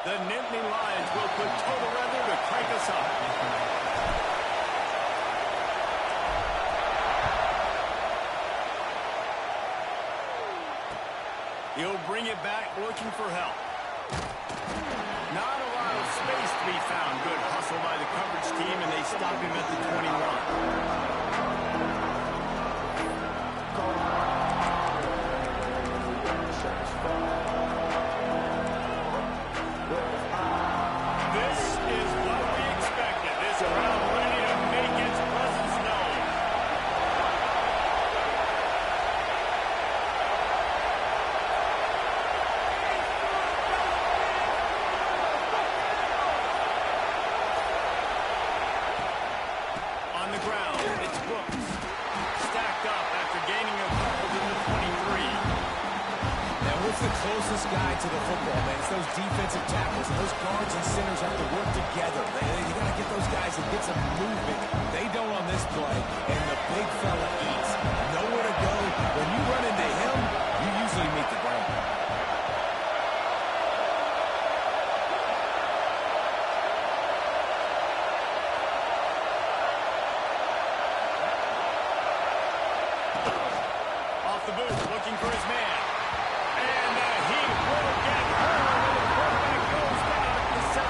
The Nittany Lions will put total weather to crank us up. He'll bring it back looking for help. Not a lot of space to be found. Good hustle by the coverage team, and they stop him at the 21. The closest guy to the football, man. It's those defensive tackles. Those guards and centers have to work together. You got to get those guys and get some movement. They don't on this play, and the big fella eats. Nowhere to go. When you run into him, you usually meet the ground. Off the boot, looking for his man. And he will get hurt. The quarterback goes down at the 17.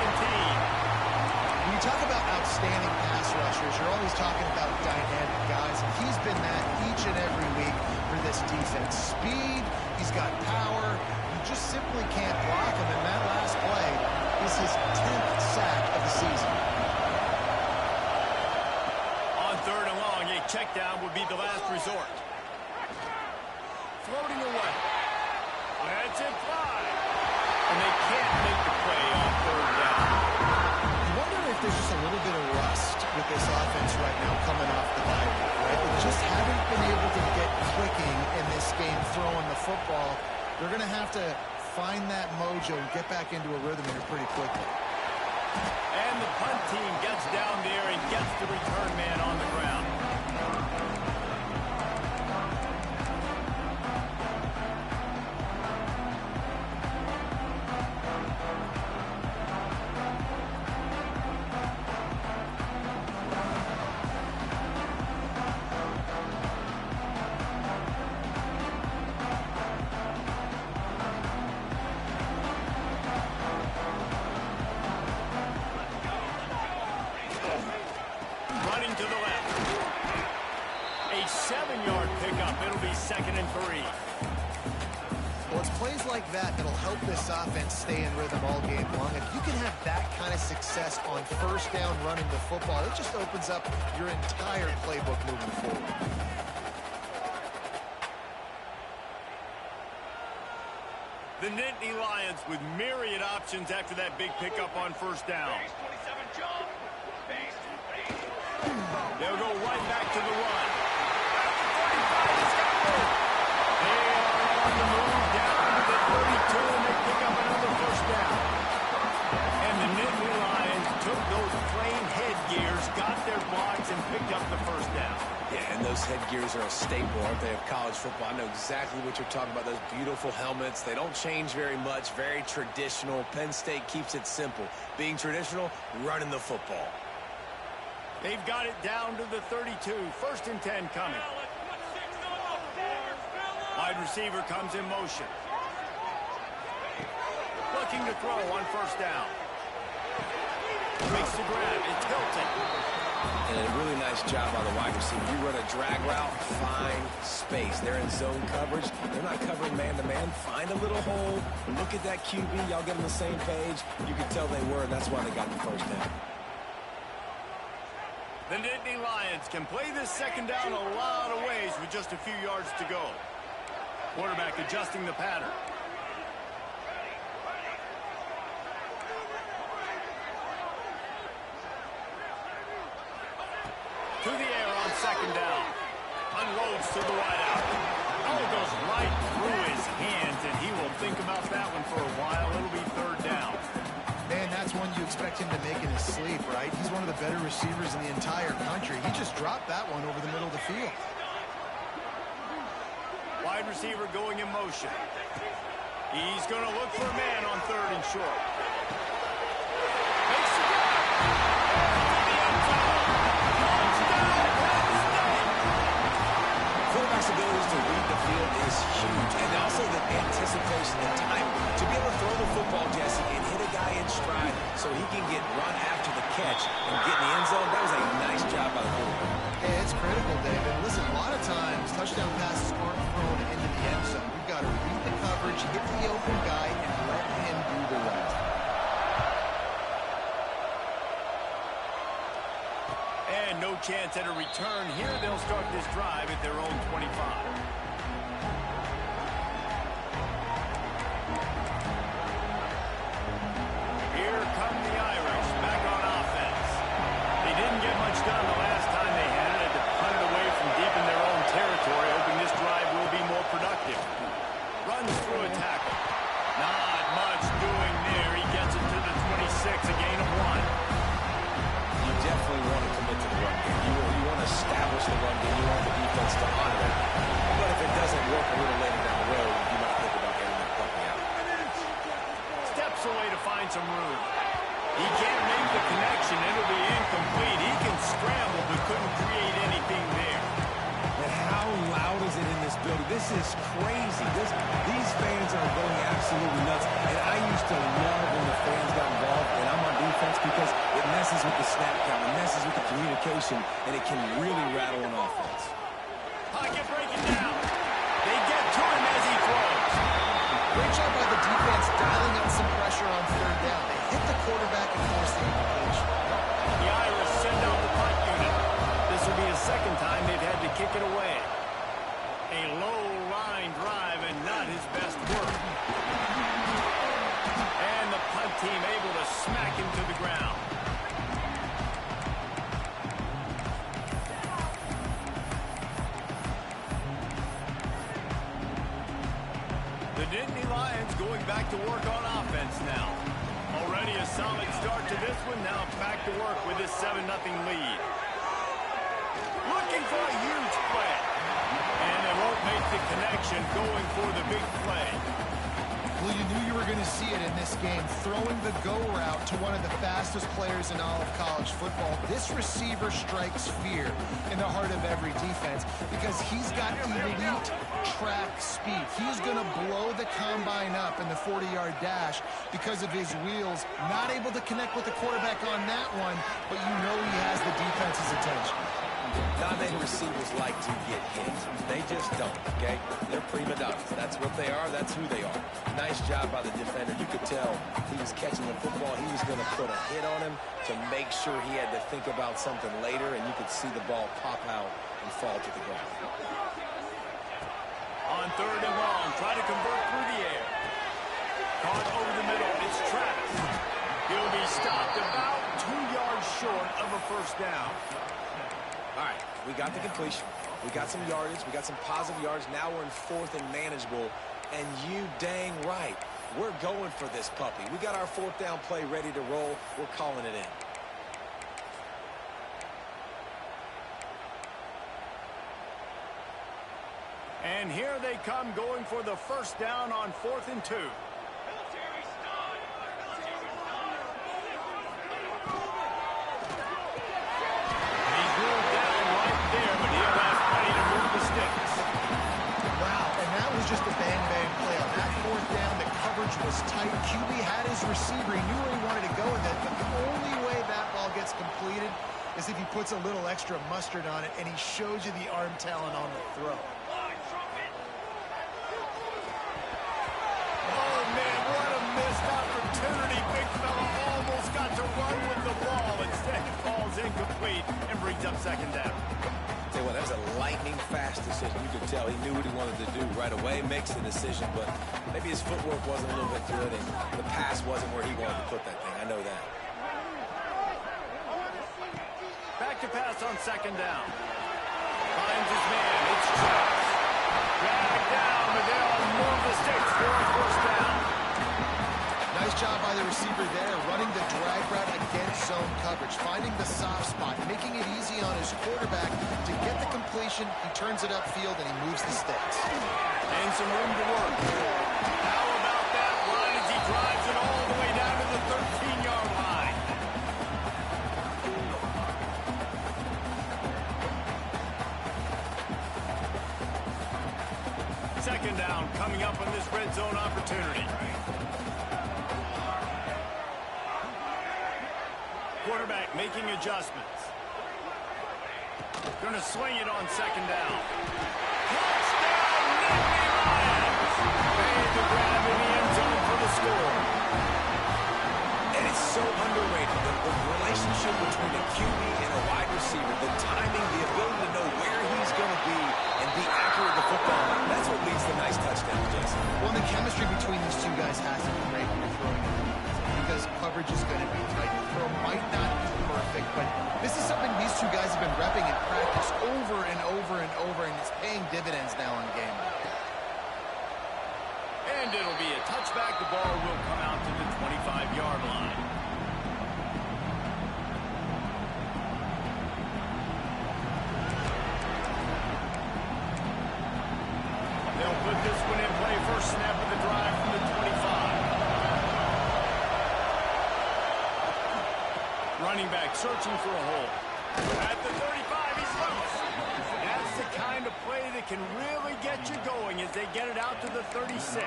When you talk about outstanding pass rushers, you're always talking about dynamic guys. And he's been that each and every week for this defense. Speed, he's got power. You just simply can't block him. And that last play is his 10th sack of the season. On 3rd and long, a check down would be the last resort. Floating away. That's it, fly. And they can't make the play on 3rd down. I wonder if there's just a little bit of rust with this offense right now coming off the bye week, right? They just haven't been able to get clicking in this game throwing the football. They're going to have to find that mojo and get back into a rhythm here pretty quickly. And the punt team gets down there and gets the return man on the ground. To the left. A 7-yard pickup. It'll be 2nd and 3. Well, it's plays like that that'll help this offense stay in rhythm all game long. If you can have that kind of success on 1st down running the football, it just opens up your entire playbook moving forward. The Nittany Lions with myriad options after that big pickup on 1st down. They'll go right back to the run. They are on the move down to the 32, and they pick up another 1st down. And the Nittany Lions took those plain headgears, got their blocks, and picked up the 1st down. Yeah, and those headgears are a staple, aren't they, of college football? I know exactly what you're talking about, those beautiful helmets. They don't change very much, very traditional. Penn State keeps it simple. Being traditional, running the football. They've got it down to the 32. 1st and 10 coming. Wide receiver comes in motion. Looking to throw on 1st down. Makes the grab. It's Hilton. And a really nice job by the wide receiver. You run a drag route, find space. They're in zone coverage. They're not covering man-to-man. Find a little hole. Look at that QB. Y'all get on the same page. You can tell they were, and that's why they got the 1st down. The Nittany Lions can play this 2nd down a lot of ways with just a few yards to go. Quarterback adjusting the pattern. To the air on 2nd down. Unloads to the wideout. Oh, goes right through his hands, and he will think about that one for a while. It'll be 3rd down. Man, that's one you expect him to make in his sleep, right? He's one of the better receivers in the entire country. He just dropped that one over the middle of the field. Wide receiver going in motion. He's going to look for a man on 3rd and short. can get run after the catch and get in the end zone, that was a nice job by the quarterback. Yeah, it's critical, David. Listen, a lot of times, touchdown passes aren't thrown into the end zone. You've got to read the coverage, hit the open guy, and let him do the rest. And no chance at a return here. They'll start this drive at their own 25. Here come the Irish back on offense. They didn't get much done the last time they had it. Had to punt it away from deep in their own territory, hoping this drive will be more productive. Runs through a tackle. Not much doing there. He gets it to the 26, a gain of 1. You definitely want to commit to the run game. You want to establish the run game. You want the defense to honor it. But if it doesn't work a little later down the road, you might think about getting that puppy out. Steps away to find some room. He can't make the connection. It'll be incomplete. He can scramble, but couldn't create anything there. And how loud is it in this building? This is crazy. These fans are going absolutely nuts. And I used to love when the fans got involved, and I'm on defense because it messes with the snap count, it messes with the communication, and it can really rattle an offense. Pocket breaking down. They get to him as he throws. Great job by the defense dialing in some pressure on third down. They hit the quarterback and force the incompletion. The Irish send out the punt unit. This will be a second time they've had to kick it away. A low line drive and not his best work. And the punt team able to smack him to the ground. The Nittany Lions going back to work on offense now. Already a solid start to this one. Now back to work with this 7-0 lead. Looking for a huge play. And they won't make the connection, going for the big play. Well, you knew you were going to see it in this game, throwing the go route to one of the fastest players in all of college football. This receiver strikes fear in the heart of every defense because he's got elite track speed. He's going to blow the combine up in the 40-yard dash because of his wheels. Not able to connect with the quarterback on that one, but you know he has the defense's attention. Not many receivers like to get hit. They just don't, okay? They're prima donnas. That's what they are. That's who they are. Nice job by the defender. You could tell he was catching the football. He was going to put a hit on him to make sure he had to think about something later, and you could see the ball pop out and fall to the ground. On third and long, try to convert through the air. Caught over the middle. It's Travis. He'll be stopped about 2 yards short of a first down. All right, we got the completion. We got some yardage. We got some positive yards. Now we're in fourth and manageable. And you dang right, we're going for this puppy. We got our fourth down play ready to roll. We're calling it in. And here they come, going for the first down on 4th and 2. Just a bang-bang play on that fourth down. The coverage was tight. QB had his receiver. He knew where he wanted to go with it, but the only way that ball gets completed is if he puts a little extra mustard on it, and he shows you the arm talent on the throw. Oh, man, what a missed opportunity. Big fella almost got to run with the ball. Instead, it falls incomplete and brings up second down. Tell you what, that was a lightning-fast decision. You could tell he knew what he wanted to do right away, makes the decision, but maybe his footwork wasn't a little bit good, and the pass wasn't where he wanted to put that thing. I know that. Back to pass on second down. Finds his man. It's Travis. Dragged down, but they're on more mistakes for a first down. Nice job by the receiver there, running the drag route against zone coverage, finding the soft spot, making it easy on his quarterback to get the completion. He turns it upfield, and he moves the sticks. And some room to work. How about that run as he drives it all the way down to the 13-yard line? Second down coming up on this red zone opportunity. quarterback making adjustments. Going to swing it on second down. Touchdown, Nittany Lions! Made the grab in the end zone for the score. And it's so underrated, the relationship between a QB and a wide receiver, the timing, the ability to know where he's going to be and be accurate with the football. That's what leads to nice touchdowns, Jason. Well, the chemistry between these two guys has to be great when you're throwing it because coverage is going to be tight. The throw might not be perfect, but this is something these two guys have been repping in practice over and over and over, and it's paying dividends now on game day. And it'll be a touchback. The ball will come out to the 25-yard line. They'll put this one in play. First snap of the drive from the 25. Running back searching for a hole. At the 35, he's loose. That's the kind of play that can really get you going as they get it out to the 36.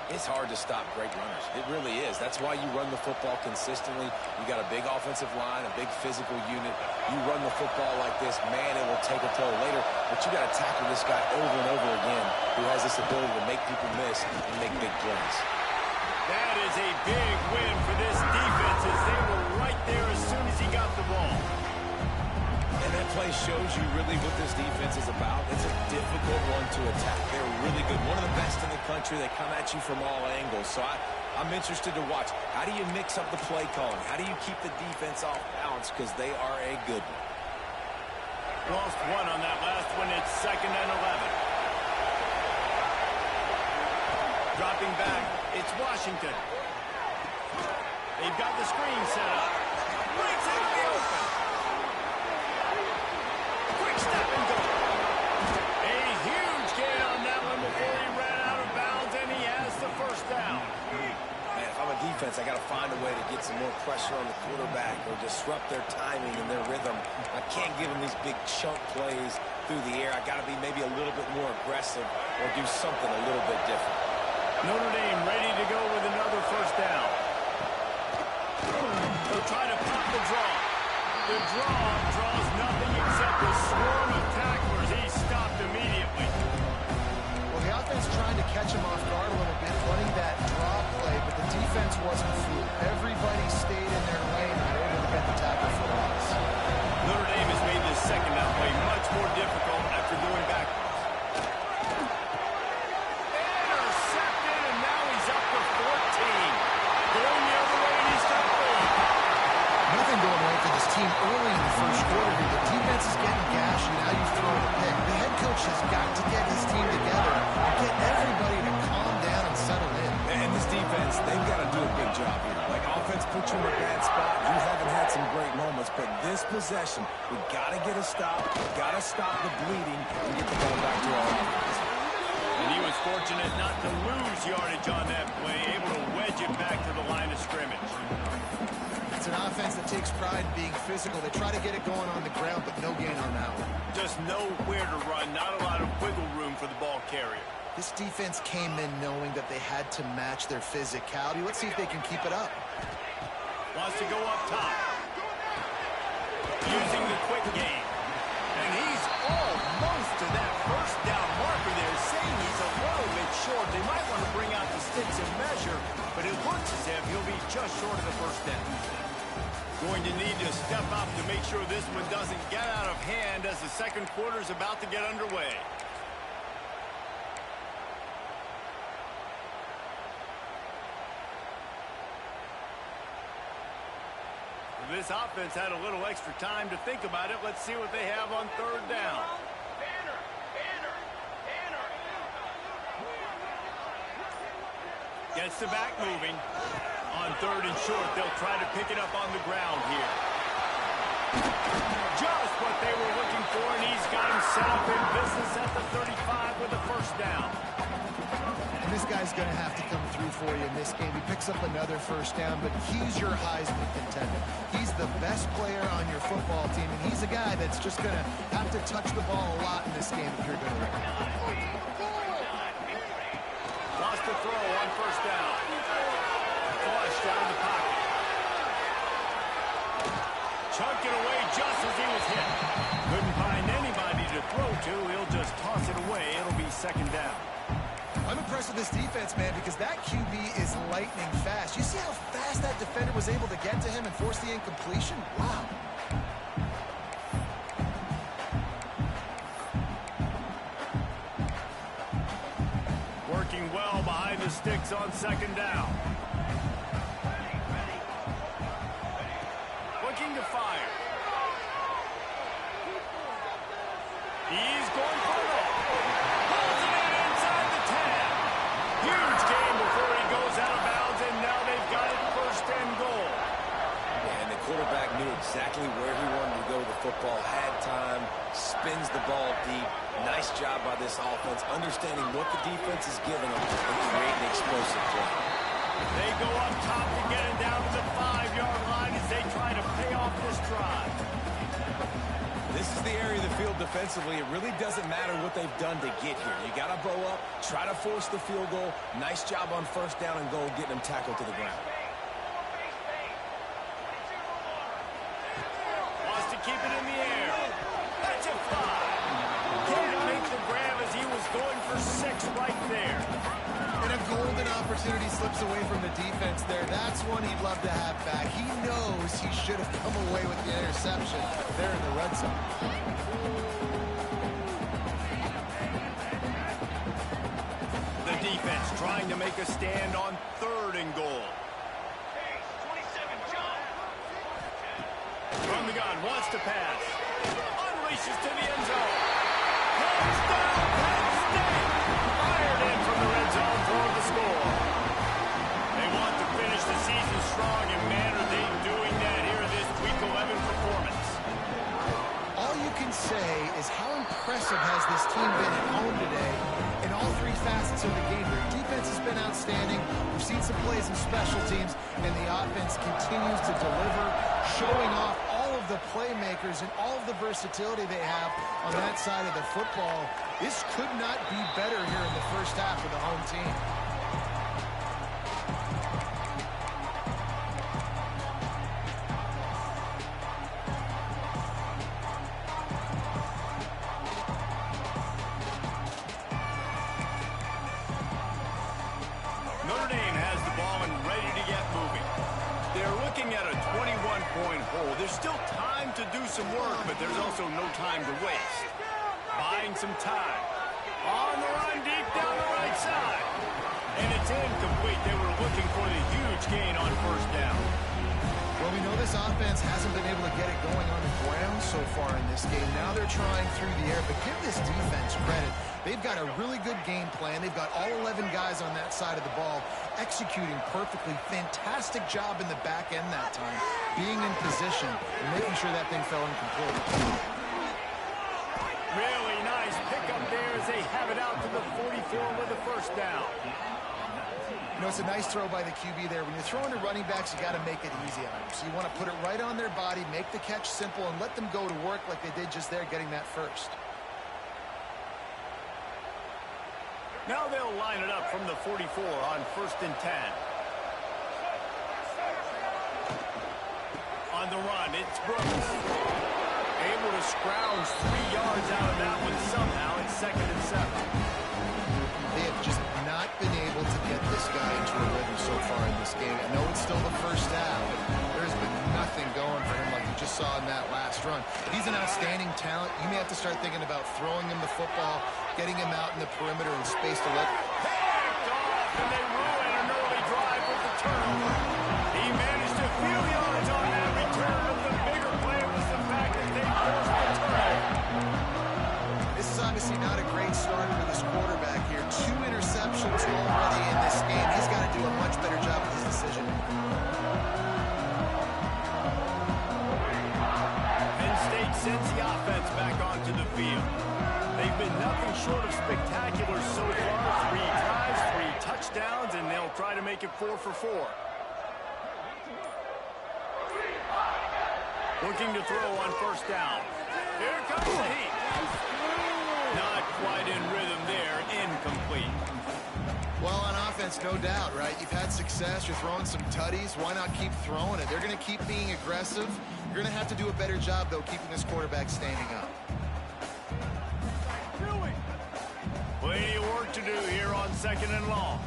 It's hard to stop great runners. It really is. That's why you run the football consistently. You got a big offensive line, a big physical unit. You run the football like this, man, it will take a toll later. But you got to tackle this guy over and over again who has this ability to make people miss and make big plays. That is a big win for this defense as they were right there as soon as he got the ball. And that play shows you really what this defense is about. It's a difficult one to attack. They're really good. One of the best in the country. They come at you from all angles. So I'm interested to watch. How do you mix up the play calling? How do you keep the defense off balance? Because they are a good one. Lost one on that last one. It's 2nd and 11. Dropping back, it's Washington. They've got the screen set up. Breaks into the open. Quick step and go. A huge gain on that one before he ran out of bounds, and he has the first down. Man, if I'm a defense, I got to find a way to get some more pressure on the quarterback or disrupt their timing and their rhythm. I can't give them these big chunk plays through the air. I got to be maybe a little bit more aggressive or do something a little bit different. Notre Dame ready to go with another first down. They'll try to pop the draw. The draw draws nothing except a swarm of tacklers. He's stopped immediately. Well, the offense tried to catch him off guard a little bit, running that draw play, but the defense wasn't fooled. Everybody stayed in their lane and were able to get the tackle for loss. Notre Dame has made this second down play much more difficult after going backwards. Intercepted, and now he's up to 14. Going the other way, and he's got the lead. Nothing going right for this team early in the first quarter here. The defense is getting gashed, and now you've thrown a pick. The head coach has got to get his team together and get everybody to calm down and settle in. And this defense, they've got to do a big job here. Like, offense put you in a bad spot. You haven't had some great moments, but this possession, we got to get a stop. We got to stop the bleeding and get the ball back to our offense. And he was fortunate not to lose yardage on that play, able to wedge it back to the line of scrimmage. It's an offense that takes pride in being physical. They try to get it going on the ground, but no gain on that one. Just nowhere to run, not a lot of wiggle room for the ball carrier. This defense came in knowing that they had to match their physicality. Let's see if they can keep it up. Wants to go up top. Using the quick game. And he's almost to that first down marker there, saying he's a little bit short. They might want to bring out the sticks and measure, but it looks as if he'll be just short of the first down. Going to need to step up to make sure this one doesn't get out of hand as the second quarter is about to get underway. This offense had a little extra time to think about it. Let's see what they have on third down. Gets the back moving. On third and short, they'll try to pick it up on the ground here. Just what they were looking for, and he's got him set up in business at the 35 with a first down. And this guy's going to have to come through for you in this game. He picks up another first down, but he's your Heisman contender. He's the best player on your football team, and he's a guy that's just going to have to touch the ball a lot in this game if you're going to win. Lost the throw on first down. Flushed out of the pocket. Chuck it away just as he was hit. Couldn't find anybody to throw to. He'll just toss it away. It'll be second down. I'm impressed with this defense, man, because that QB is lightning fast. You see how fast that defender was able to get to him and force the incompletion? Wow. Working well behind the sticks on second down. Looking to fire. He's going for it. Pulls it in inside the 10. Huge gain before he goes out of bounds, and now they've got it first and goal. And the quarterback knew exactly where he wanted to go with the football, had time, spins the ball deep. Nice job by this offense, understanding what the defense is giving them and creating explosive play. They go up top to get it down to the 5-yard line as they try to pay off this drive. This is the area of the field defensively. It really doesn't matter what they've done to get here. You got to bow up, try to force the field goal. Nice job on first down and goal, getting them tackled to the ground. Wants to keep it in the air. That's a 5. Can't make the grab as he was going for 6 right there. And a golden opportunity slips away from the defense there. That's one he'd love to have back. He knows he should have come away with the interception there in the red zone. The defense trying to make a stand on 3rd and goal. From the gun, wants to pass. Unleashes to the end zone. Touchdown, Penn State! Fired in from the red zone for the score. They want to finish the season strong, and man, are they doing that here in this Week 11 performance. All you can say is how impressive has this team been at home today in all 3 facets of the game. Their defense has been outstanding. We've seen some plays in special teams, and the offense continues to deliver, showing off all of the playmakers and all of the versatility they have on that side of the football. This could not be better here in the first half of the home team. Notre Dame has the ball and ready to get moving. They're looking at a 21-point hole. There's still time to do some work, but there's also no time to waste. Buying some time. On the run deep down the right side. And it's incomplete. They were looking for the huge gain on first down. Well, we know this offense hasn't been able to get it going on the ground so far in this game. Now they're trying through the air, but give this defense credit. They've got a really good game plan. They've got all 11 guys on that side of the ball executing perfectly. Fantastic job in the back end that time, being in position and making sure that thing fell incomplete. Really nice pickup there as they have it out to the 44 with the first down. You know, it's a nice throw by the QB there. When you're throwing to running backs, you got to make it easy on them. So you want to put it right on their body, make the catch simple, and let them go to work like they did just there, getting that first. Now they'll line it up from the 44 on 1st and 10. On the run, it's Brooks. Able to scrounge 3 yards out of that one somehow. It's 2nd and 7. They have just not been able to get this guy into a rhythm so far in this game. I know it's still the first half, but there's been nothing going for him like you just saw in that last run. He's an outstanding talent. You may have to start thinking about throwing him the football, getting him out in the perimeter and space to let. Picked off, and they ruin an early drive with the turnover. He managed a few yards on that return, but the bigger play was the fact that they forced the turnover. This is obviously not a great start for this quarterback here. 2 interceptions already in this game. He's got to do a much better job with his decision. Penn State sends the offense back onto the field. They've been nothing short of spectacular so far. 3 drives, 3 touchdowns, and they'll try to make it 4 for 4. Looking to throw on first down. Here comes the heat. Not quite in rhythm there. Incomplete. Well, on offense, defense, no doubt, right? You've had success. You're throwing some tutties. Why not keep throwing it? They're going to keep being aggressive. You're going to have to do a better job, though, keeping this quarterback standing up. Plenty of work to do here on 2nd and long.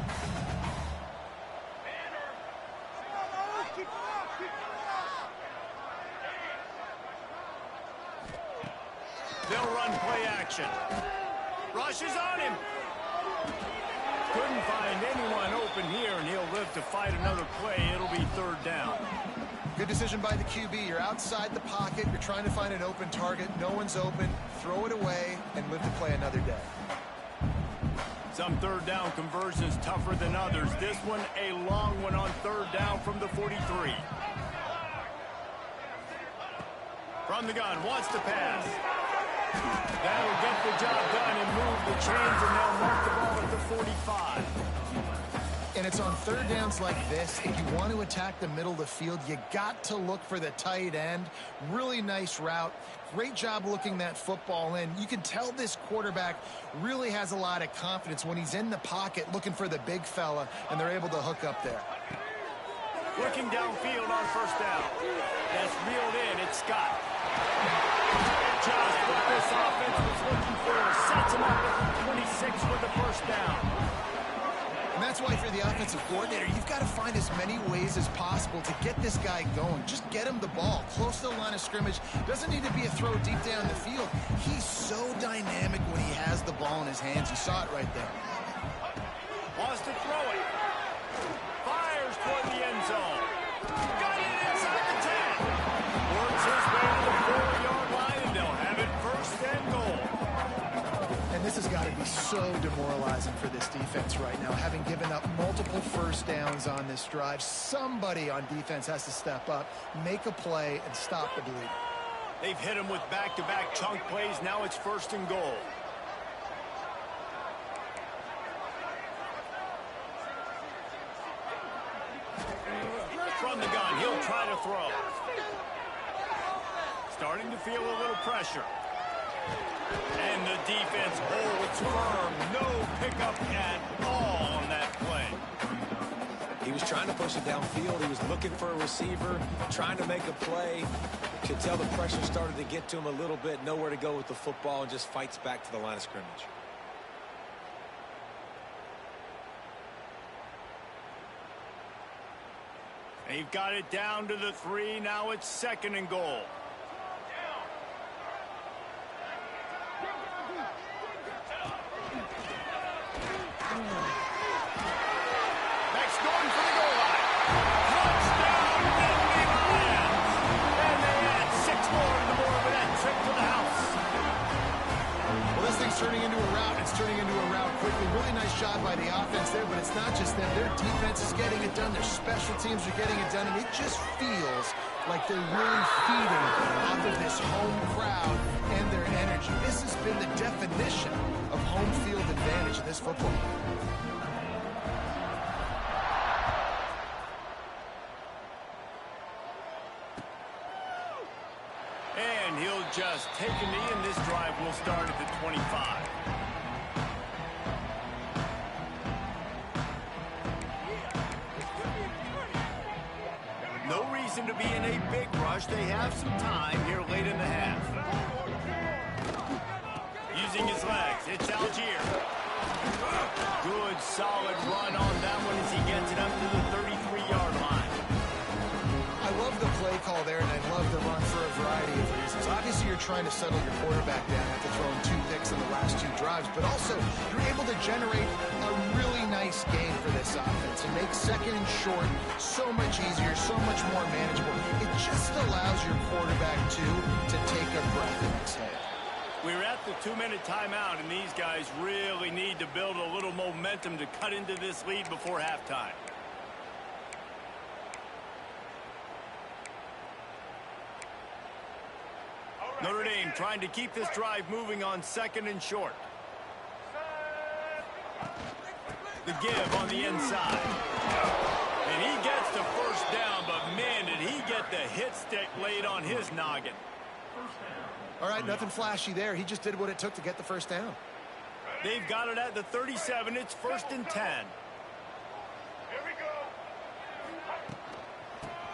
They'll run play action. Rush is on him. Couldn't find anyone open here, and he'll live to fight another play. It'll be 3rd down. Good decision by the QB. You're outside the pocket. You're trying to find an open target. No one's open. Throw it away and live to play another day. Some 3rd down conversions tougher than others. This one a long one on 3rd down from the 43. From the gun, wants to pass. That'll get the job done and move the chains, and they'll mark the ball at the 45. And it's on 3rd downs like this. If you want to attack the middle of the field, you got to look for the tight end. Really nice route. Great job looking that football in. You can tell this quarterback really has a lot of confidence when he's in the pocket looking for the big fella, and they're able to hook up there. Looking downfield on 1st down. That's reeled in. It's Scott. Just what this offense was looking for. Sets him up at the 26 for the 1st down. And that's why for the offensive coordinator, you've got to find as many ways as possible to get this guy going. Just get him the ball close to the line of scrimmage. Doesn't need to be a throw deep down the field. He's so dynamic when he has the ball in his hands. You saw it right there. Wants to throw it. Fires toward the end zone. Got it inside the 10. Works his way to the 4-yard line, and they'll have it 1st and goal. And this has got to be so demoralizing for this defense right now. Having given up multiple 1st downs on this drive, somebody on defense has to step up, make a play, and stop the bleed. They've hit him with back-to-back chunk plays. Now it's 1st and goal. From the gun, he'll try to throw. Starting to feel a little pressure. And the defense holds firm. No pickup at all on that play. He was trying to push it downfield. He was looking for a receiver, trying to make a play. Could tell the pressure started to get to him a little bit. Nowhere to go with the football, and just fights back to the line of scrimmage. They've got it down to the 3. Now it's 2nd and goal. Next going for the goal line. Touchdown, Nittany Lions. And they add 6 more to the board with that trip to the house. Well, this thing's turning into a rout. It's turning into a rout quickly. Really nice job by the offense there, but it's not just them. Their defense is getting it done. Their special teams are getting it done, and it just feels like they're really feeding off of this home crowd and their energy. This has been the definition of home field advantage in this football game. And he'll just take a knee, and this drive will start at the 25. No reason to be in a big rush. They have some time here late in the half. Using his legs, it's Algier. Good, solid run on that one as he gets it up to the 33-yard line. I love the play call there, and I love the run for a variety of reasons. Obviously, you're trying to settle your quarterback down after throwing 2 picks in the last 2 drives, but also you're able to generate a really nice game for this offense. It makes 2nd and short so much easier, so much more manageable. It just allows your quarterback to take a breath and exhale. We're at the 2-minute timeout, and these guys really need to build a little momentum to cut into this lead before halftime. Notre Dame trying to keep this drive moving on 2nd and short. The give on the inside. And he gets the 1st down, but man, did he get the hit stick laid on his noggin. All right, nothing flashy there. He just did what it took to get the 1st down. They've got it at the 37. It's 1st and 10.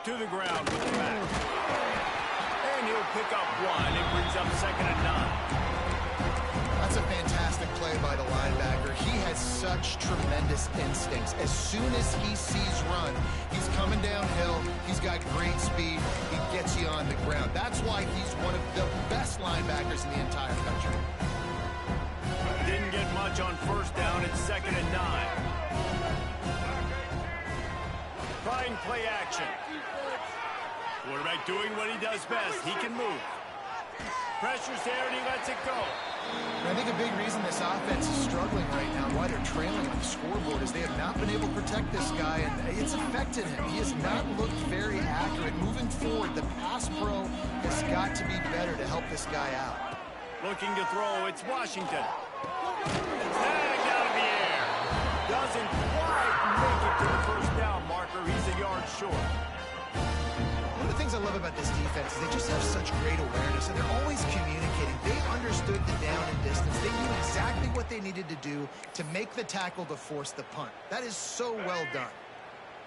to the ground with the back. And he'll pick up one. It brings up 2nd and 9. That's a fantastic play by the linebacker. He has such tremendous instincts. As soon as he sees run, he's coming downhill. He's got great speed. He gets you on the ground. That's why he's one of the best linebackers in the entire country. Didn't get much on 1st down. It's 2nd and 9. Trying play action. Quarterback doing what he does best. He can move. Pressure's there, and he lets it go. I think a big reason this offense is struggling right now, why they're trailing on the scoreboard, is they have not been able to protect this guy, and it's affected him. He has not looked very accurate. Moving forward, the pass pro has got to be better to help this guy out. Looking to throw, it's Washington. Tagged out of the air. Doesn't quite make it to the 1st down marker. He's a yard short. One of the things I love about this defense is they just have such great awareness, and they're always communicating. They understood the down and distance. They knew exactly what they needed to do to make the tackle to force the punt. That is so well done.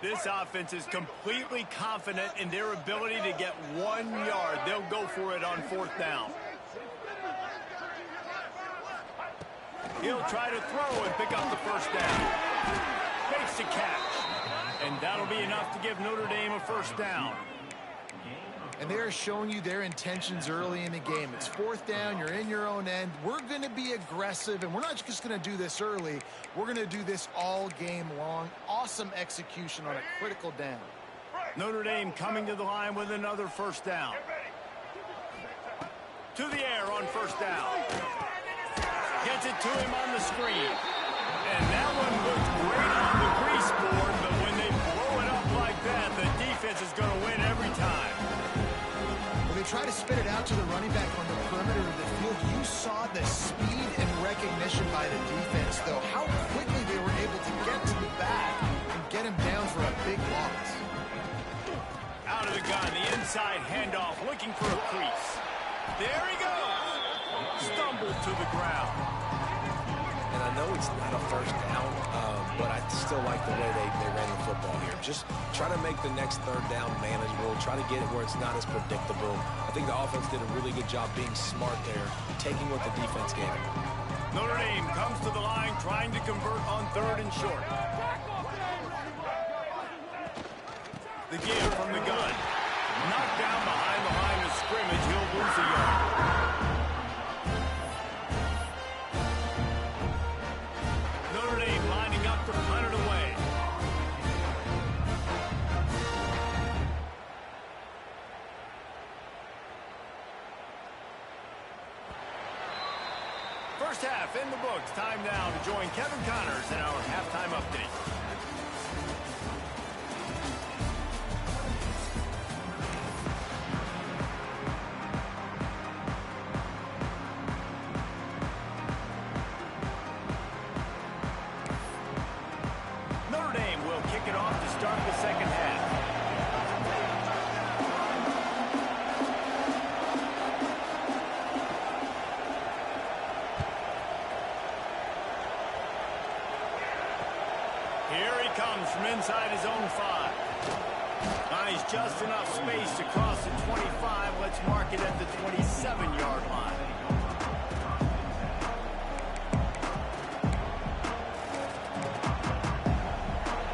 This offense is completely confident in their ability to get 1 yard. They'll go for it on 4th down. He'll try to throw and pick up the 1st down. Makes the catch. And that'll be enough to give Notre Dame a 1st down. And they're showing you their intentions early in the game. It's 4th down. You're in your own end. We're going to be aggressive, and we're not just going to do this early. We're going to do this all game long. Awesome execution on a critical down. Notre Dame coming to the line with another 1st down. To the air on 1st down. Gets it to him on the screen. And that one looked great on the grease board, but when they blow it up like that, the defense is going to win every time. They try to spit it out to the running back on the perimeter of the field. You saw the speed and recognition by the defense, though. How quickly they were able to get to the back and get him down for a big loss. Out of the gun, the inside handoff, looking for a crease. There he goes. Stumbled to the ground. And I know it's not a 1st down, but I still like the way they ran the football here. Just try to make the next 3rd down manageable. Try to get it where it's not as predictable. I think the offense did a really good job being smart there, taking what the defense gave him. Notre Dame comes to the line trying to convert on 3rd and short. The give from the gun. Knocked down behind the line of scrimmage. He'll lose a yard. Notre Dame lining up to punt it away. First half in the books. Time now to join Kevin Connors in our halftime update. Notre Dame will kick it off to start the 2nd half. Here he comes from inside his own 5. Nice, just enough space to cross the 25. Let's mark it at the 27-yard line.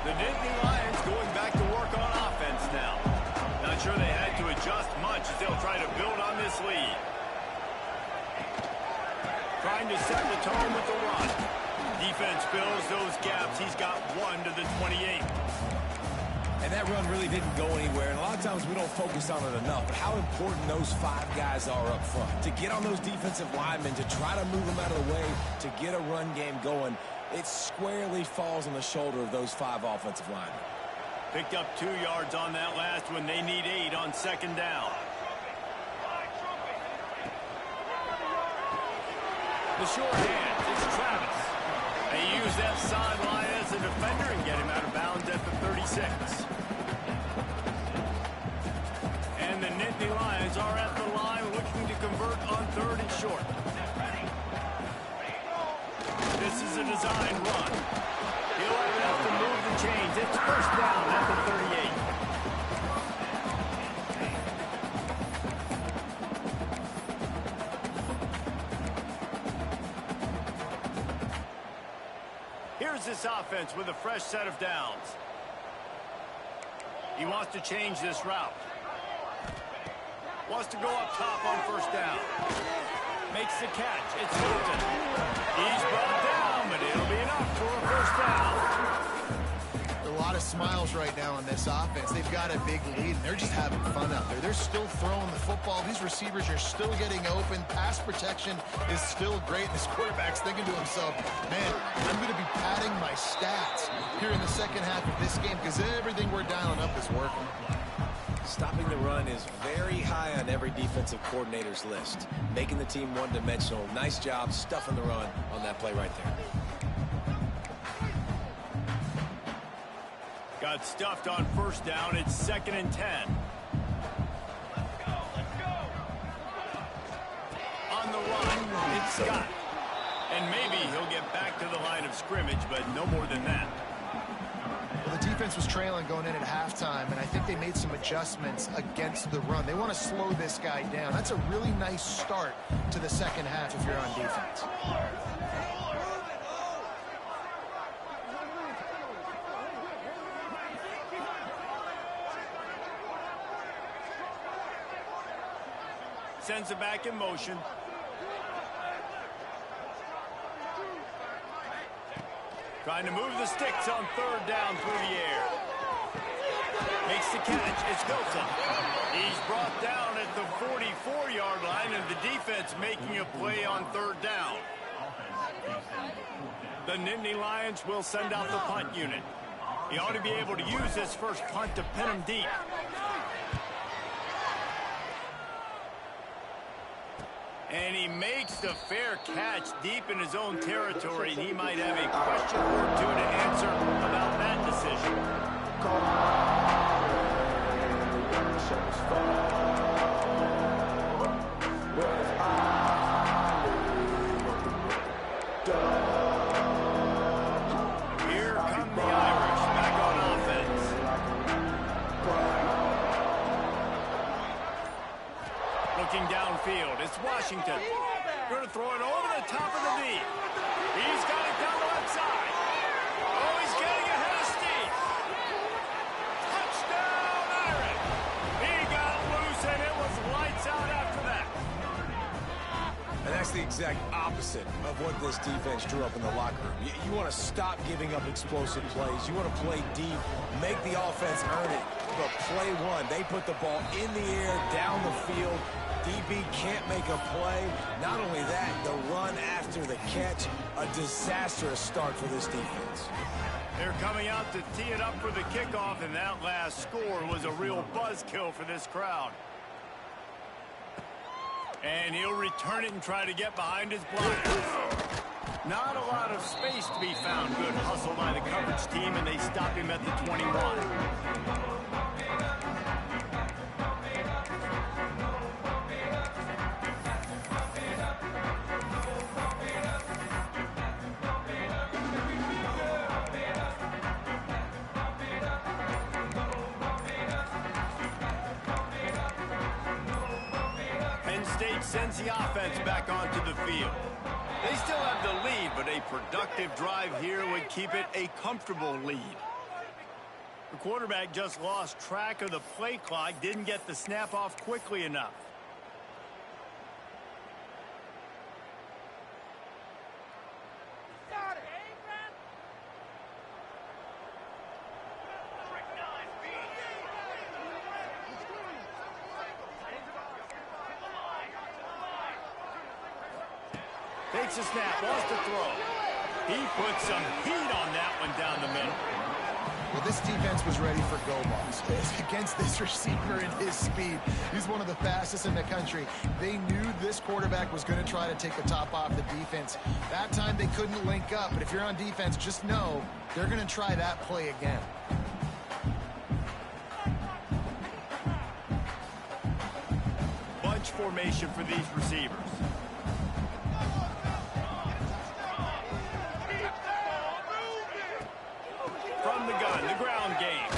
The Nittany Lions going back to work on offense now. Not sure they had to adjust much as they'll try to build on this lead. Trying to set the tone with the run. Defense fills those gaps. He's got 1 to the 28. And that run really didn't go anywhere. And a lot of times we don't focus on it enough. But how important those 5 guys are up front. To get on those defensive linemen, to try to move them out of the way, to get a run game going, it squarely falls on the shoulder of those 5 offensive linemen. Picked up 2 yards on that last one. They need 8 on 2nd down. The short hand, it's Travis. They use that sideline as a defender and get him out of bounds at the 36. And the Nittany Lions are at the line looking to convert on 3rd and short. This is a design run. He'll have to move the chains. It's 1st down at the 38. Here's this offense with a fresh set of downs. He wants to change this route. Wants to go up top on first down. Makes the catch. It's Hilton. He's brought down, but it'll be enough for a first down. A lot of smiles right now on this offense. They've got a big lead, and they're just having fun out there. They're still throwing the football. These receivers are still getting open. Pass protection is still great. This quarterback's thinking to himself, man, I'm going to be padding my stats here in the second half of this game because everything we're dialing up is working. Stopping the run is very high on every defensive coordinator's list. Making the team one-dimensional. Nice job stuffing the run on that play right there. Got stuffed on first down. It's 2nd and 10. On the run, it's Scott. And maybe he'll get back to the line of scrimmage, but no more than that. Well, the defense was trailing going in at halftime, and I think they made some adjustments against the run. They want to slow this guy down. That's a really nice start to the second half if you're on defense. Sends it back in motion. Trying to move the sticks on third down through the air. Makes the catch. It's Hilton. He's brought down at the 44-yard line, and the defense making a play on third down. The Nittany Lions will send out the punt unit. He ought to be able to use this first punt to pin him deep. And he makes the fair catch deep in his own territory, and he might have a question or two to answer about that decision. Here come the Irish back on offense. Looking downfield, it's Washington. Going to throw it over the top of the knee. He's got it down the left side. Oh, he's getting ahead of steam. Touchdown, Irish. He got loose, and it was lights out after that. And that's the exact opposite of what this defense drew up in the locker room. You want to stop giving up explosive plays. You want to play deep, make the offense earn it. But play one, they put the ball in the air, down the field. DB can't make a play. Not only that, the run after the catch, a disastrous start for this defense. They're coming out to tee it up for the kickoff, and that last score was a real buzzkill for this crowd. And he'll return it and try to get behind his blockers. Not a lot of space to be found. Good hustle by the coverage team, and they stop him at the 21. Penn State sends the offense back onto the field. They still have the lead, but a productive drive here would keep it a comfortable lead. The quarterback just lost track of the play clock, didn't get the snap off quickly enough. Takes a snap, wants to throw. He put some heat on that one down the middle. Well, this defense was ready for go balls. Against this receiver and his speed, he's one of the fastest in the country. They knew this quarterback was going to try to take the top off the defense. That time they couldn't link up, but if you're on defense, just know they're going to try that play again. Bunch formation for these receivers. From the gun, the ground game.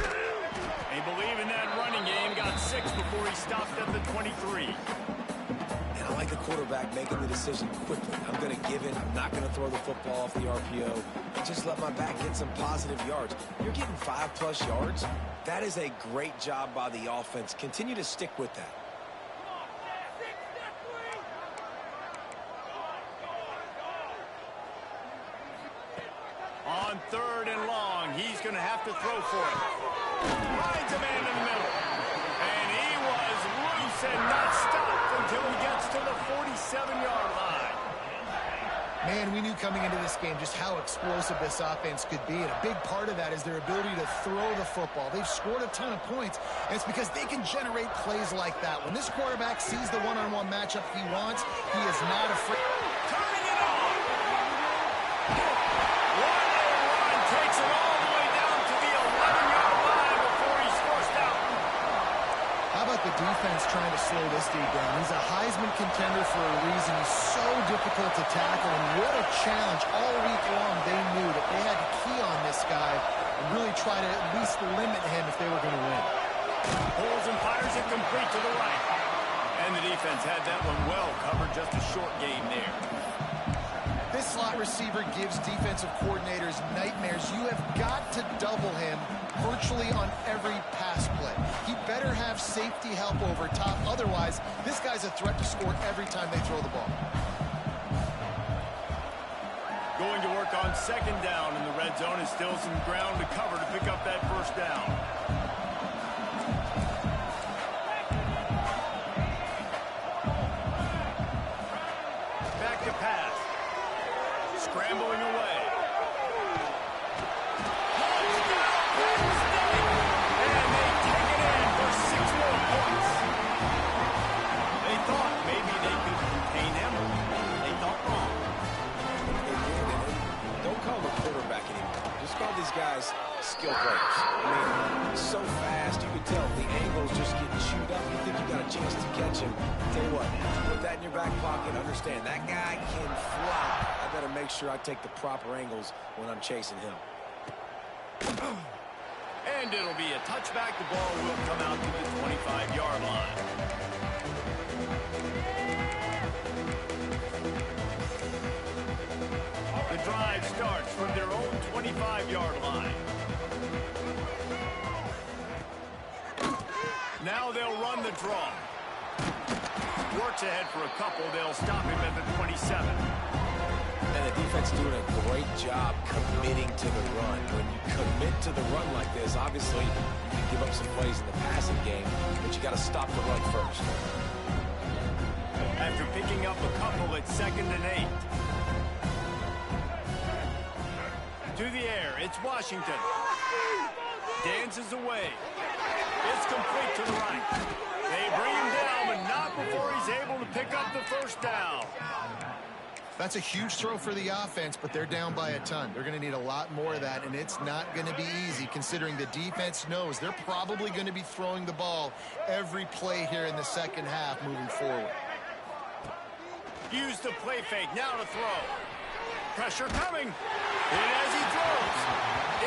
They believe in that running game. Got 6 before he stopped at the 23. And I like the quarterback making the decision quickly. I'm going to give it. I'm not going to throw the football off the RPO and just let my back get some positive yards. You're getting 5+ yards. That is a great job by the offense. Continue to stick with that. On 3rd and long, he's going to have to throw for it. Finds a man in the middle. And he was loose and not stopped until he gets to the 47-yard line. Man, we knew coming into this game just how explosive this offense could be, and a big part of that is their ability to throw the football. They've scored a ton of points, and it's because they can generate plays like that. When this quarterback sees the one-on-one matchup he wants, he is not afraid. Turning it on. One takes it all the way down to the 11-yard line before he's forced out. How about the defense trying to slow this dude down? He's a Heisman contender for a reason. He's so difficult to tackle, and what a challenge all week long. They knew that they had to key on this guy and really try to at least limit him if they were going to win. Pulls and fires it complete to the right. And the defense had that one well covered. Just a short gain there. This slot receiver gives defensive coordinators nightmares. You have got to double him virtually on every pass play. He better have safety help over top. Otherwise, this guy's a threat to score every time they throw the ball. Going to work on 2nd down in the red zone. Is still some ground to cover to pick up that 1st down. Back to pass. Scrambling away. And they take it in for 6 more points. They thought maybe they could contain him. They thought wrong. Don't call him a quarterback anymore. Just call these guys skill players. I mean, so fast, you can tell the angle's just getting chewed up. You think you got a chance to catch him. Tell you what, put that in your back pocket. Understand, that guy can fly. I better make sure I take the proper angles when I'm chasing him. And it'll be a touchback. The ball will come out to the 25-yard line. The drive starts from their own 25-yard line. Now they'll run the draw. Works ahead for a couple. They'll stop him at the 27. And the defense doing a great job committing to the run. When you commit to the run like this, obviously you can give up some plays in the passing game, but you got to stop the run first. After picking up a couple at 2nd and 8. To the air, it's Washington. Dances away. It's complete to the right. They bring him down, but not before he's able to pick up the 1st down. That's a huge throw for the offense, but they're down by a ton. They're going to need a lot more of that, and it's not going to be easy considering the defense knows they're probably going to be throwing the ball every play here in the 2nd half moving forward. Use the play fake, now to throw. Pressure coming. And as he throws,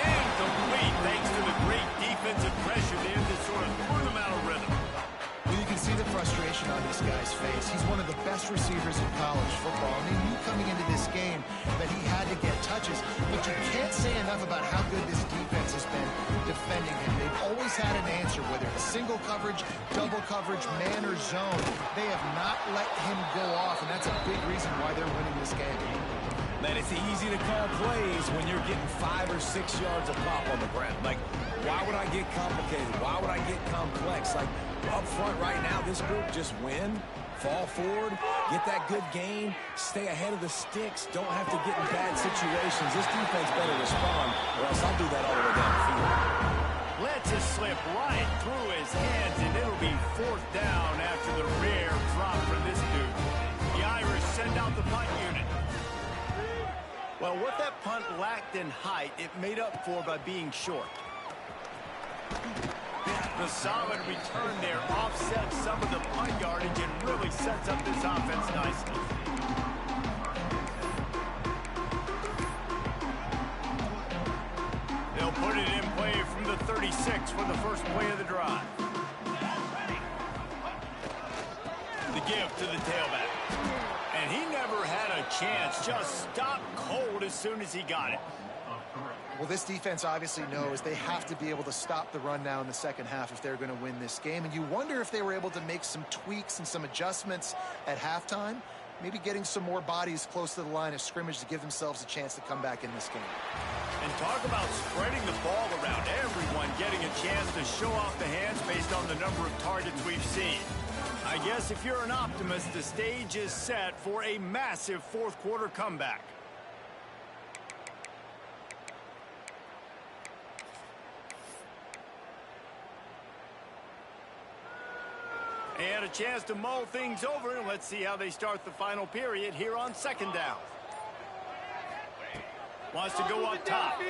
incomplete thanks to the great defensive pressure there that sort of threw them out of rhythm. Well, you can see the frustration on this guy's face. He's one of the best receivers in college football. I mean, you coming into this game that he had to get touches, but you can't say enough about how good this defense has been defending him. They've always had an answer, whether it's single coverage, double coverage, man or zone. They have not let him go off, and that's a big reason why they're winning this game. Man, it's easy to call plays when you're getting 5 or 6 yards of pop on the ground. Like, why would I get complicated? Why would I get complex? Like, up front right now, this group just win, fall forward, get that good gain, stay ahead of the sticks, don't have to get in bad situations. This defense better respond, or else I'll do that all the way down the field. Lets it slip right through his hands, and it'll be 4th down after the rare drop for this dude. The Irish send out the punt unit. Well, what that punt lacked in height, it made up for by being short. The solid return there offsets some of the punt yardage and really sets up this offense nicely. They'll put it in play from the 36 for the first play of the drive. The give to the tailback. And he never had a chance. Just stopped cold as soon as he got it. Well, this defense obviously knows they have to be able to stop the run now in the second half if they're going to win this game. And you wonder if they were able to make some tweaks and some adjustments at halftime, maybe getting some more bodies close to the line of scrimmage to give themselves a chance to come back in this game. And talk about spreading the ball around. Everyone getting a chance to show off the hands based on the number of targets we've seen. I guess if you're an optimist, the stage is set for a massive fourth quarter comeback. And a chance to mull things over, and let's see how they start the final period here on second down. Wants to go up top.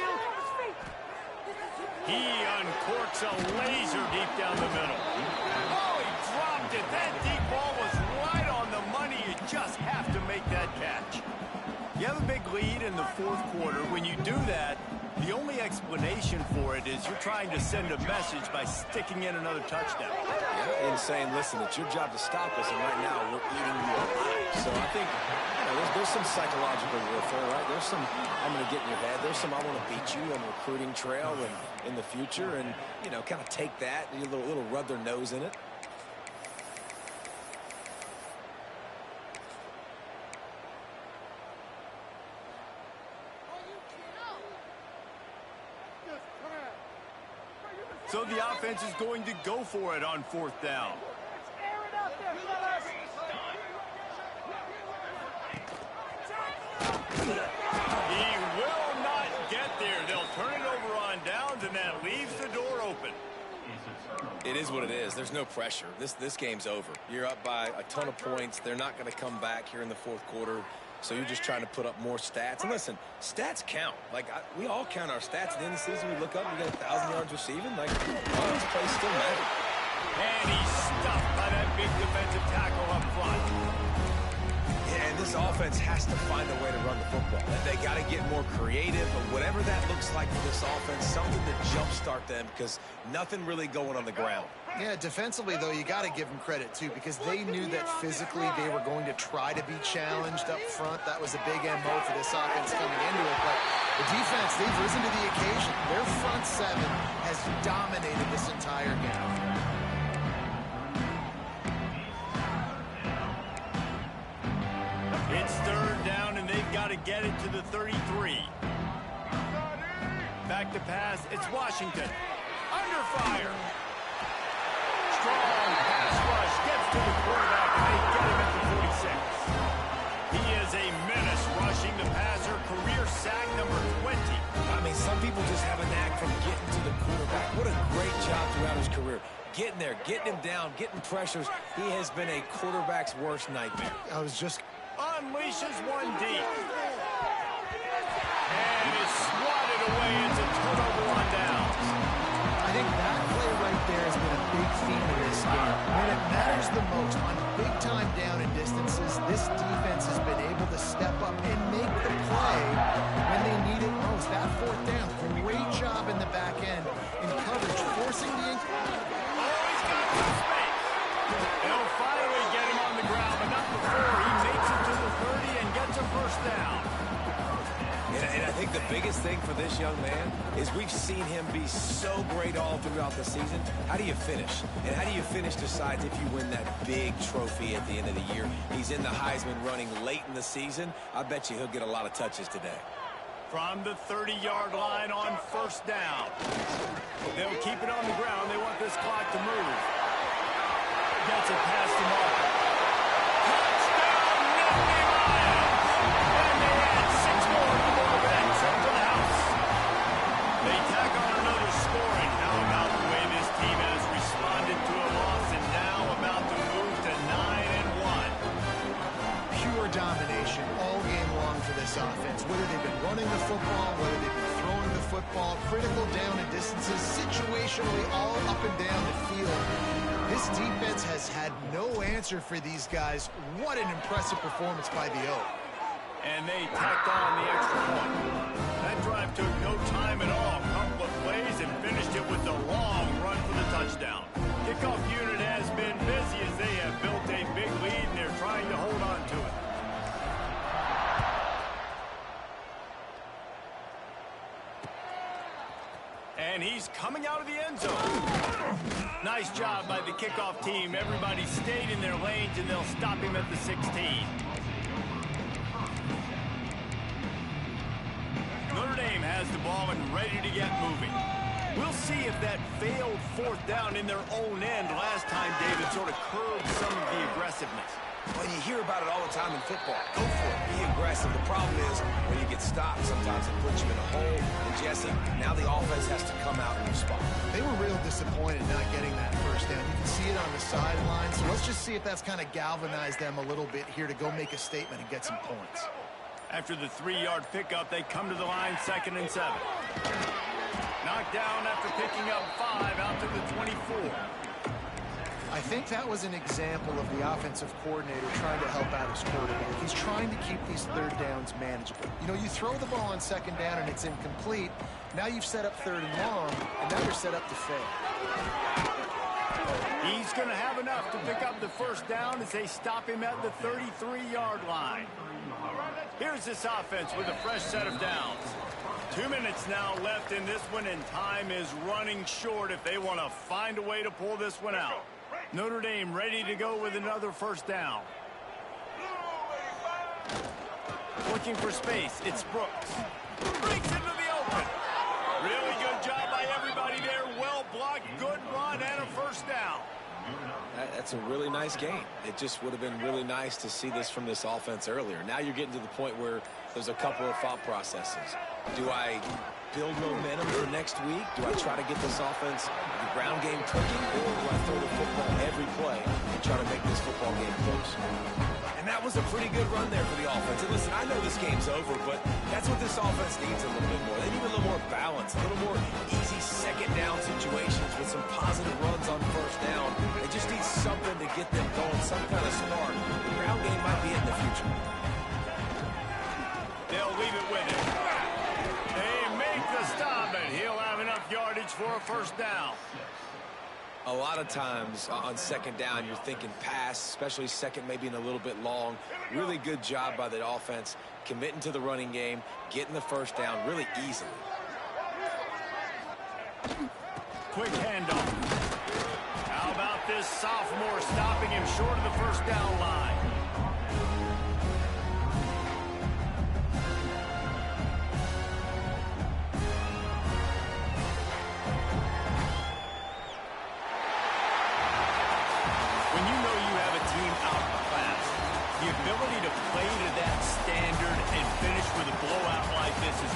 He uncorks a laser deep down the middle. Oh, he dropped it. That deep ball was right on the money. You just have to make that catch. You have a big lead in the fourth quarter. When you do that, the only explanation for it is you're trying to send a message by sticking in another touchdown. Yeah, and saying, listen, it's your job to stop us, and right now we're eating you alive. So I think, there's some psychological warfare, right? There's some, I'm going to get in your head. There's some, I want to beat you on the recruiting trail and in the future, and, kind of take that, a little rub their nose in it. So the offense is going to go for it on fourth down. He will not get there. They'll turn it over on downs, and that leaves the door open. It is what it is. There's no pressure. This game's over. You're up by a ton of points. They're not going to come back here in the fourth quarter. So you're just trying to put up more stats. And listen, stats count. We all count our stats. At the end of the season, we look up, we got 1,000 yards receiving. All those plays still matter. And he's stuffed by that big defensive tackle up front. Yeah, and this offense has to find a way to run the football. They got to get more creative, but whatever that looks like for this offense, something to jumpstart them, because nothing really going on the ground. Yeah, defensively, though, you got to give them credit, too, because they knew that physically they were going to try to be challenged up front. That was a big MO for this offense coming into it. But the defense, they've risen to the occasion. Their front seven has dominated this entire game. It's third down, and they've got to get it to the 33. Back to pass. It's Washington. Under fire. Strong pass rush gets to the quarterback, and they get him at the 46. He is a menace rushing the passer. Career sack number 20. I mean, some people just have a knack from getting to the quarterback. What a great job throughout his career. Getting there, getting him down, getting pressures. He has been a quarterback's worst nightmare. Unleashes one deep. And it's swatted away. It's a turnover on downs. I think that play right there has been a big theme in this game. When it matters the most, on big-time down and distances, this defense has been able to step up and make the play when they need it most. That fourth down, great job in the back end in coverage, forcing the incomplete. Oh, he's got some space. They'll finally get him on the ground, but not before he makes it to the 30 and gets a first down. And I think the biggest thing for this young man is we've seen him be so great all throughout the season. How do you finish? And how do you finish decides if you win that big trophy at the end of the year. He's in the Heisman running late in the season. I bet you he'll get a lot of touches today. From the 30-yard line on first down. They'll keep it on the ground. They want this clock to move. Gets it past the mark. Touchdown, Nittany Lions! And they add 6 more to that trip to the house. They tack on another scoring. How about the way this team has responded to a loss and now about to move to 9-1? Pure domination all game long for this offense. Whether they've been running the football, whether they've been throwing the football, critical down and distances, situationally all up and down the field. This defense has had no answer for these guys. What an impressive performance by the O. And they tacked on the extra point. That drive took no time at all. Couple of plays and finished it with a long run for the touchdown. Kickoff unit has been busy as they have built a big lead and they're trying to hold on to it. And he's coming out of the end zone. Nice job by the kickoff team. Everybody stayed in their lanes, and they'll stop him at the 16. Notre Dame has the ball and ready to get moving. We'll see if that failed fourth down in their own end last time, David, sort of curbed some of the aggressiveness. Well, you hear about it all the time in football. Go for it. Be aggressive. The problem is when you get stopped, sometimes it puts you in a hole. And, Jesse, now the offense has to come out and respond. They were real disappointed not getting that first down. You can see it on the sideline. So let's just see if that's kind of galvanized them a little bit here to go make a statement and get some points. After the 3-yard pickup, they come to the line 2nd and 7. Knocked down after picking up 5 out to the 24. I think that was an example of the offensive coordinator trying to help out his quarterback. He's trying to keep these third downs manageable. You know, you throw the ball on 2nd down and it's incomplete. Now you've set up 3rd and long, and now you're set up to fail. He's going to have enough to pick up the first down as they stop him at the 33-yard line. Here's this offense with a fresh set of downs. 2 minutes now left in this one, and time is running short if they want to find a way to pull this one out. Notre Dame ready to go with another first down. Looking for space, it's Brooks. Breaks into the open. Really good job by everybody there. Well blocked, good run, and a first down. That's a really nice game. It just would have been really nice to see this from this offense earlier. Now you're getting to the point where there's a couple of thought processes. Do I build momentum for next week? Do I try to get this offense, the ground game cooking, or do I throw the football every play and try to make this football game close? And that was a pretty good run there for the offense. And listen, I know this game's over, but that's what this offense needs a little bit more. They need a little more balance, a little more easy 2nd down situations with some positive runs on first down. They just need something to get them going, some kind of spark. The ground game might be in the future. They'll leave it with him. They make the stop, and he'll have enough yardage for a first down. A lot of times on 2nd down, you're thinking pass, especially 2nd maybe in a little bit long. Really good job by the offense, committing to the running game, getting the first down really easily. Quick handoff. How about this sophomore stopping him short of the first down line? When you know you have a team outclassed, the ability to play to that standard and finish with a blowout like this is